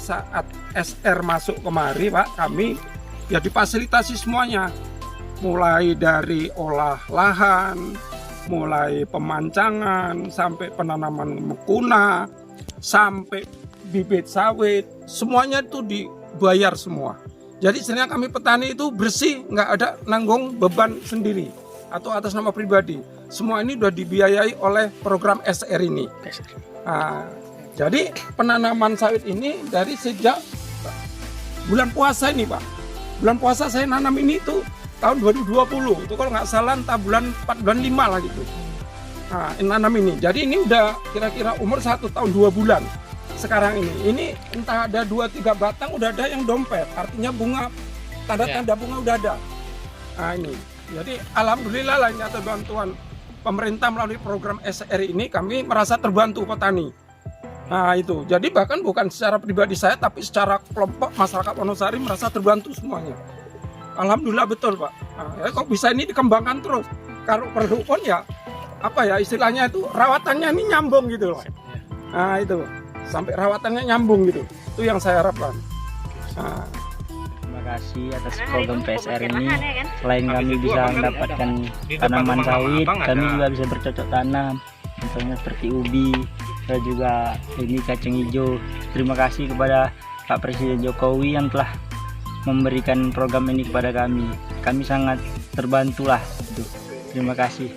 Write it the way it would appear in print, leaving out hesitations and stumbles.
saat SR masuk kemari Pak, kami ya difasilitasi semuanya, mulai dari olah lahan, mulai pemancangan, sampai penanaman mekuna, sampai bibit sawit, semuanya itu dibayar semua. Jadi sebenarnya kami petani itu bersih, nggak ada nanggung beban sendiri atau atas nama pribadi. Semua ini sudah dibiayai oleh program SR ini. Nah, jadi penanaman sawit ini dari sejak bulan puasa ini Pak. Bulan puasa saya nanam ini tuh tahun 2020. Itu kalau nggak salah entah bulan 4, bulan 5 lah gitu. Nah, nanam ini. Jadi ini udah kira-kira umur 1 tahun 2 bulan. Sekarang ini entah ada 2-3 batang udah ada yang dompet. Artinya bunga, tanda-tanda bunga udah ada. Nah ini. Jadi alhamdulillah lah ini atas bantuan pemerintah melalui program SR ini kami merasa terbantu petani. Nah itu, jadi bahkan bukan secara pribadi saya, tapi secara kelompok masyarakat Wonosari merasa terbantu semuanya. Alhamdulillah betul Pak. Nah, ya kok bisa ini dikembangkan terus. Kalau perlu pun ya, apa ya istilahnya itu rawatannya ini nyambung gitu loh. Nah itu, sampai rawatannya nyambung gitu. Itu yang saya harapkan. Nah. Terima kasih atas program PSR ini. Selain kami bisa mendapatkan tanaman sawit, kami juga bisa bercocok tanam. Contohnya seperti ubi, dan juga ini kacang hijau. Terima kasih kepada Pak Presiden Jokowi yang telah memberikan program ini kepada kami. Kami sangat terbantu lah. Terima kasih.